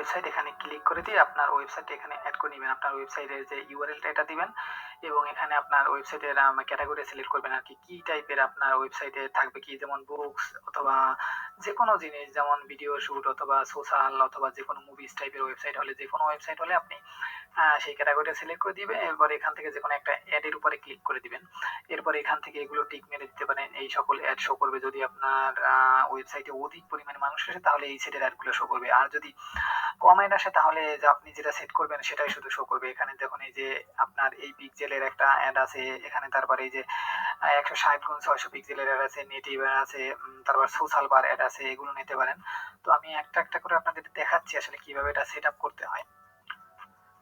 Website এখানে click করে দিয়ে আপনার ওয়েবসাইটটা এখানে অ্যাড করে নেবেন। আপনার ওয়েবসাইটের যে ইউআরএলটা এটা দিবেন এবং এখানে আপনার ওয়েবসাইটের ক্যাটাগরি সিলেক্ট করবেন আর কি টাইপের আপনার ওয়েবসাইটে থাকবে, কি যেমন বুকস অথবা যে কোনো জিনিস, যেমন ভিডিও শুট অথবা সোশ্যাল অথবা যে কোনো মুভিজ টাইপের ওয়েবসাইট হলে, যে কোনো ওয়েবসাইট হলে আপনি সেই ক্যাটাগরিটা সিলেক্ট করে দিবেন। এরপর এখান থেকে যে কোনো একটা অ্যাডের উপরে ক্লিক করে দিবেন। এরপর এখান থেকে এগুলো টিক মেরে দিতে পারেন, এই সকল অ্যাড শো করবে। যদি আপনার ওয়েবসাইটে অধিক পরিমাণে মানুষ আসে তাহলে এই সেটের অ্যাডগুলো শো করবে, আর যদি কম অ্যাড আসে তাহলে যে আপনি যেটা সেট করবেন সেটাই শুধু শো করবে। এখানে দেখুন এই যে আপনার এই পিক্সেলের একটা অ্যাড আছে এখানে, তারপরে এই যে 160x600 পিক্সেলের অ্যাড আছে, নেটিভ অ্যাড আছে, তারপর সোশ্যাল বার অ্যাড আছে, এগুলো নিতে পারেন। তো আমি একটা একটা করে আপনাদের দেখাচ্ছি আসলে কিভাবে এটা সেট আপ করতে হয়।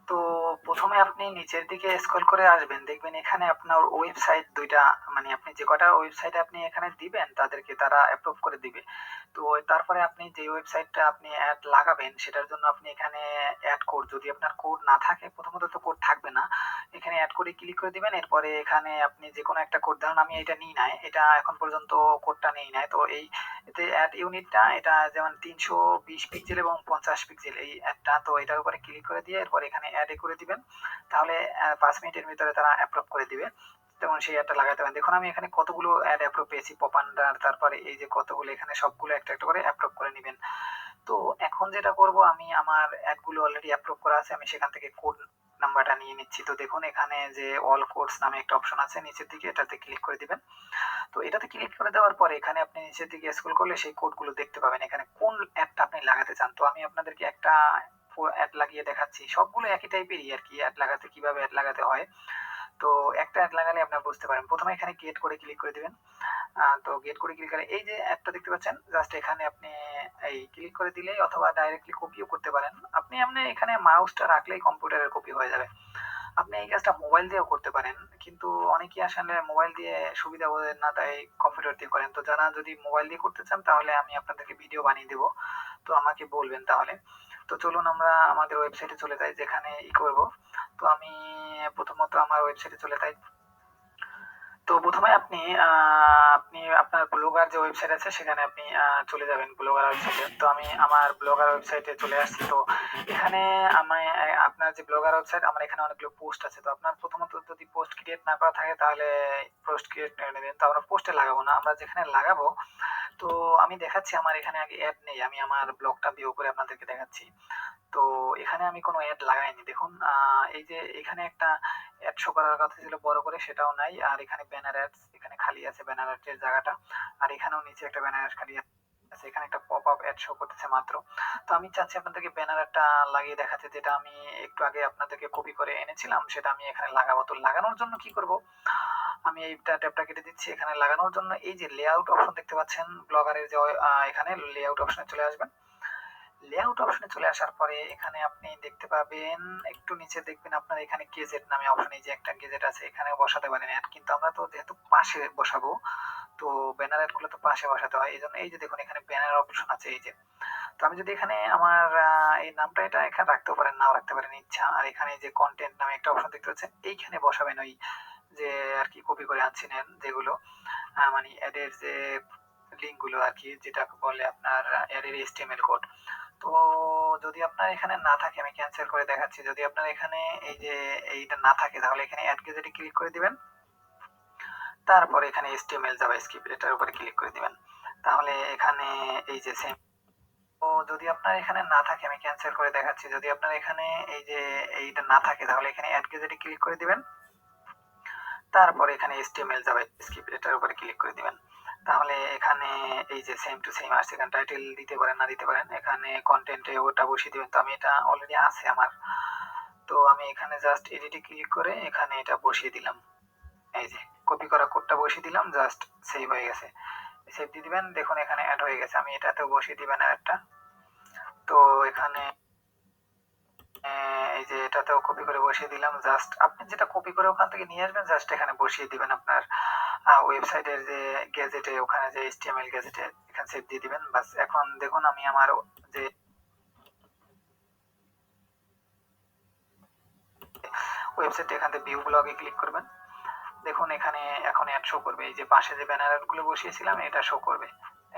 তো প্রথমে আপনি নিচের দিকে স্ক্রল করে আসবেন, দেখবেন এখানে আপনার ওয়েবসাইট দুইটা, মানে আপনি যে কটা ওয়েবসাইট আপনি এখানে দিবেন তাদেরকে তারা অ্যাপ্রুভ করে দিবে। তো তারপরে আপনি যে ওয়েবসাইটটা আপনি অ্যাড লাগাবেন সেটার জন্য আপনি এখানে অ্যাড কোড, যদি আপনার কোড না থাকে, প্রথমত তো কোড থাকবে না, এখানে অ্যাড করে ক্লিক করে দিবেন। এরপরে এখানে আপনি যে কোনো একটা কোড, ধরুন আমি এটা নিই নাই, এটা এখন পর্যন্ত কোডটা নেই নাই, তো এই এতে অ্যাড ইউনিটটা এটা যেমন 320 পিক্সেল এবং 50 পিক্সেল এই অ্যাডটা, তো এটার উপরে ক্লিক করে দিয়ে এরপর এখানে অ্যাডে করে দিবেন। তাহলে 5 মিনিটের ভিতরে তারা অ্যাপ্রুভ করে দিবে, তেমন সেই অ্যাডটা লাগাতে পারেন। দেখুন আমি এখানে কতগুলো অ্যাড অ্যাপ্রুভ পেয়েছি, পপ আন্ডার, তারপরে এই যে কতগুলো, এখানে সবগুলো একটা একটা করে অ্যাপ্রুভ করে নেবেন। তো এখন যেটা করব, আমি আমার অ্যাডগুলো অলরেডি অ্যাপ্রুভ করা আছে, আমি সেখান থেকে কোড নাম্বারটা নিয়ে নিচ্ছি। তো দেখুন এখানে যে অল কোডস নামে একটা অপশন আছে নিচের দিকে, এটাতে ক্লিক করে দিবেন। তো এটাতে ক্লিক করে দেওয়ার পরে এখানে আপনি নিচের দিকে স্ক্রল করলে সেই কোডগুলো দেখতে পাবেন, এখানে কোন অ্যাডটা আপনি লাগাতে চান। তো আমি আপনাদেরকে একটা অ্যাড লাগিয়ে দেখাচ্ছি, সবগুলো একই টাইপেরই আর কি, অ্যাড লাগাতে কিভাবে অ্যাড লাগাতে হয়। তো একটা অ্যাড লাগালে আপনারা বুঝতে পারেন। প্রথমে এখানে গেট করে ক্লিক করে দিবেন। তো গেট করে ক্লিক করে এই যে অ্যাডটা দেখতে পাচ্ছেন, জাস্ট এখানে আপনি এই ক্লিক করে দিলেই, অথবা ডাইরেক্টলি কপিও করতে পারেন আপনি। এখানে মাউসটা রাখলেই কম্পিউটারের কপি হয়ে যাবে। আপনি এই কাজটা মোবাইল দিয়েও করতে পারেন, কিন্তু অনেকেই আসলে মোবাইল দিয়ে সুবিধা বোঝেন না, তাই কম্পিউটার দিয়ে করেন। তো যারা যদি মোবাইল দিয়ে করতে চান তাহলে আমি আপনাদেরকে ভিডিও বানিয়ে দেবো, তো আমাকে বলবেন তাহলে। তো চলুন আমরা আমাদের ওয়েবসাইটে চলে যাই, যেখানে করব। তো আমি প্রথমত আমার ওয়েবসাইটে চলে যাই। তো প্রথমে আপনি আপনার ব্লগার যে ওয়েবসাইট আছে সেখানে আপনি চলে যাবেন, ব্লগার ওয়েবসাইটে। তো আমি আমার ব্লগার ওয়েবসাইটে চলে আসছি। তো এখানে আমি আপনার যে ব্লগার ওয়েবসাইট, আমার এখানে অনেকগুলো পোস্ট আছে। তো আপনার প্রথমত যদি পোস্ট ক্রিয়েট না করা থাকে তাহলে পোস্ট ক্রিয়েট করে নেবেন। তো আমরা পোস্টে লাগাবো না, আমরা যেখানে লাগাবো, তো আমি দেখাচ্ছি আমার এখানে আগে অ্যাড নেই, আমি আমার ব্লগটা ভিউ করে আপনাদেরকে দেখাচ্ছি। তো এখানে আমি কোনো অ্যাড লাগাইনি, দেখুন এই যে এখানে একটা অ্যাড শো করার কথা ছিল বড় করে, সেটাও নাই। আর এখানে ব্যানার অ্যাডস এখানে খালি আছে, ব্যানার অ্যাডের জায়গাটা। আর এখানেও নিচে একটা ব্যানার অ্যাড খালি আছে, এখানে একটা পপ আপ অ্যাড শো করতেছে মাত্র। তো আমি চাচ্ছি আপনাদেরকে ব্যানার অ্যাডটা লাগিয়ে দেখাতে, যেটা আমি একটু আগে আপনাদেরকে কপি করে এনেছিলাম সেটা আমি এখানে লাগাবো। তো লাগানোর জন্য কি করব, আমি এই ট্যাবটা কেটে দিচ্ছি। এখানে লাগানোর জন্য এই যে লেআউট অপশন দেখতে পাচ্ছেন ব্লগারের যে এখানে লেআউট অপশনে চলে আসবেন। লেআউট অপশনে চলে আসার পরে এখানে আপনি দেখতে পাবেন, একটু নিচে দেখবেন আপনার এখানে গেজেট নামে অপশন, এই যে একটা গেজেট আছে, এখানে বসাতে পারেন অ্যাড। কিন্তু আমরা তো যেহেতু পাশে বসাবো, তো ব্যানার অ্যাড গুলো তো পাশে বসাতে হয়, এই জন্য এই যে দেখুন এখানে ব্যানার অপশন আছে এই যে। তো আমি যদি এখানে আমার এই নামটা এটা এখানে রাখতেও পারেন, নাও রাখতে পারেন ইচ্ছা। আর এখানে যে কন্টেন্ট নামে একটা অপশন দেখতে পাচ্ছেন, এইখানে বসাবেন ওই যে আর কি কপি করে আনছিলেন যেগুলো, মানে অ্যাডের যে লিঙ্ক গুলো আর কি, যেটা বলে আপনার অ্যাডের HTML কোড। তো যদি আপনার এখানে না থাকে, আমি ক্যান্সেল করে দেখাচ্ছি, যদি আপনার এখানে এই যে এইটা না থাকে তাহলে এখানে অ্যাড গেজেটে ক্লিক করে দিবেন। তারপর এখানে HTML জাভাস্ক্রিপ্ট এটার উপরে ক্লিক করে দিবেন। তাহলে এখানে এই যে সেম। তো যদি আপনার এখানে না থাকে, আমি ক্যান্সেল করে দেখাচ্ছি, যদি আপনার এখানে এই যে এইটা না থাকে তাহলে এখানে অ্যাড গেজেটে ক্লিক করে দিবেন। তারপর এখানে HTML জাভাস্ক্রিপ্ট এটার উপরে ক্লিক করে দিবেন। তাহলে এখানে এই যে সেম টু সেম আসছে, এখানে টাইটেল দিতে পারেন না দিতে পারেন, এখানে কন্টেন্টে ওটা বসিয়ে দিবেন। তো আমি এটা অলরেডি আছে আমার, তো আমি এখানে জাস্ট এডিটে ক্লিক করে এখানে এটা বসিয়ে দিলাম। এই যে কপি করা কোডটা বসিয়ে দিলাম, জাস্ট সেভ হয়ে গেছে। সেভ দিয়ে দিবেন, দেখুন এখানে অ্যাড হয়ে গেছে। আমি এটাতেও বসিয়ে দিবেন আর একটা। তো এখানে এই যে এটাতেও কপি করে বসিয়ে দিলাম, জাস্ট আপনি যেটা কপি করে ওখান থেকে নিয়ে আসবেন জাস্ট এখানে বসিয়ে দিবেন আপনার ওয়েবসাইটের যে গ্যাজেটে, ওখানে যে HTML গ্যাজেটে এখানে সেভ দিয়ে দিবেন। বাস এখন দেখুন আমি আমার যে ওয়েবসাইট, এখান থেকে ভিউ ব্লগে ক্লিক করবেন। দেখুন এখানে এখন অ্যাড শো করবে, এই যে পাশে যে ব্যানার গুলো বসিয়েছিলাম এটা শো করবে।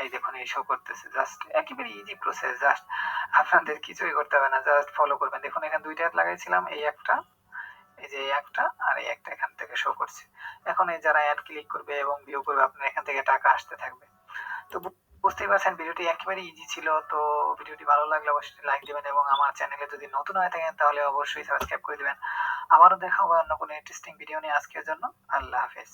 এই দেখুন এই শো করতেছে, জাস্ট একেবারে ইজি প্রসেস, জাস্ট আপনাদের কিছুই করতে হবে না, জাস্ট ফলো করবেন। দেখুন এখানে 2টা অ্যাড লাগাইছিলাম, এই একটা, এই যে এই একটা আর এই একটা এখান থেকে শো করছে। এখন এই যারা অ্যাড ক্লিক করবে এবং ভিউ করবে আপনার এখান থেকে টাকা আসতে থাকবে। তো বুঝতেই পারছেন ভিডিওটি একেবারে ইজি ছিল। তো ভিডিওটি ভালো লাগলে অবশ্যই লাইক দিবেন এবং আমার চ্যানেলে যদি নতুন হয়ে থাকেন তাহলে অবশ্যই সাবস্ক্রাইব করে দিবেন। আবারও দেখা হবে অন্য কোনো ইন্টারেস্টিং ভিডিও নিয়ে। আজকের জন্য আল্লাহ হাফেজ।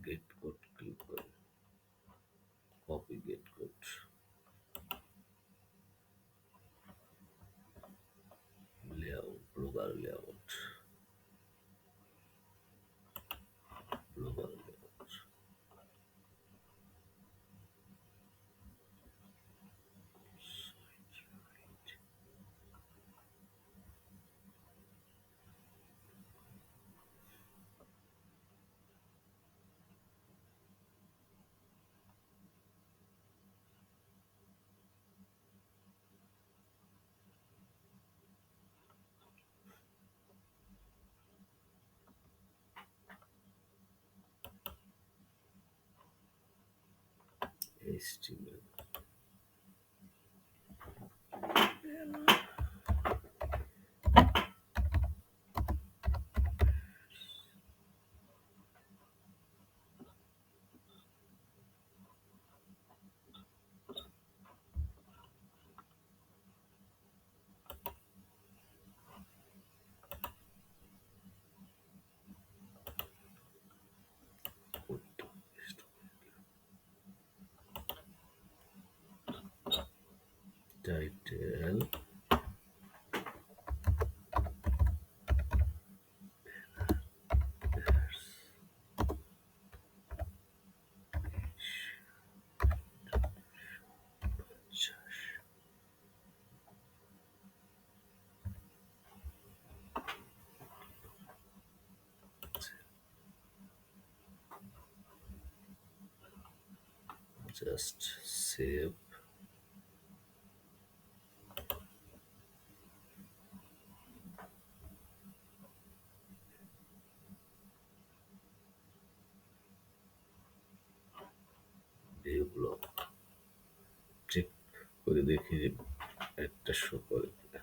Get code click करें, copy get code, layout, global layout, global layout. HTML. Title, just save. View block, check করে দেখি যে একটা শো করে কিনা।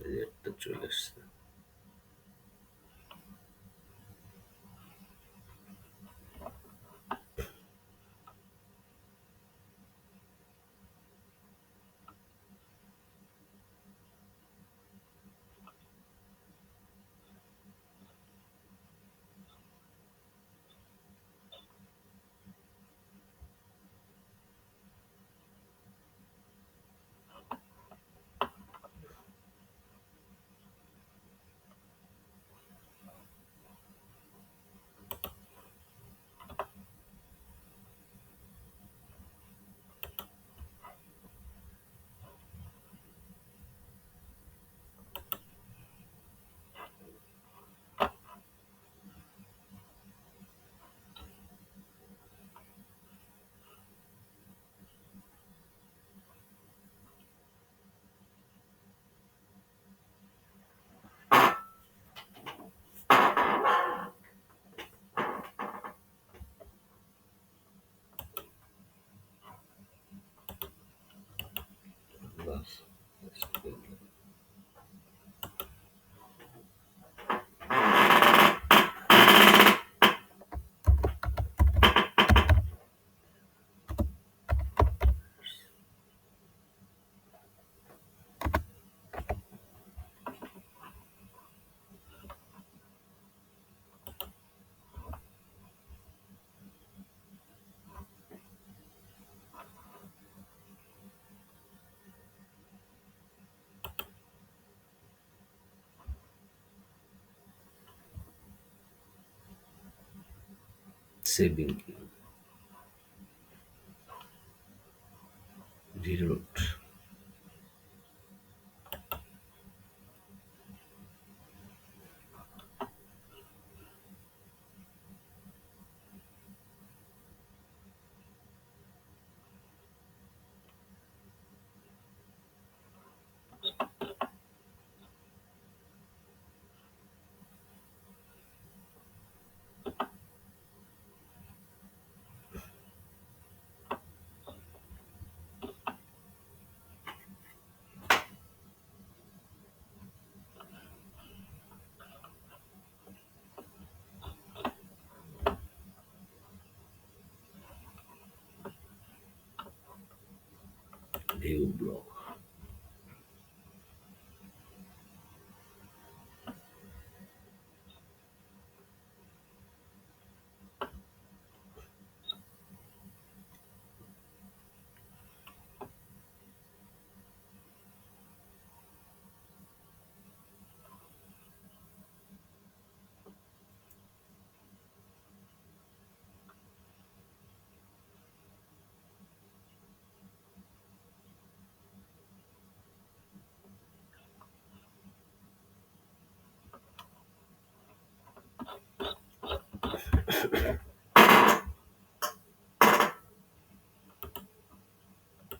এই যে একটা চলে আসছে। saving reroute view block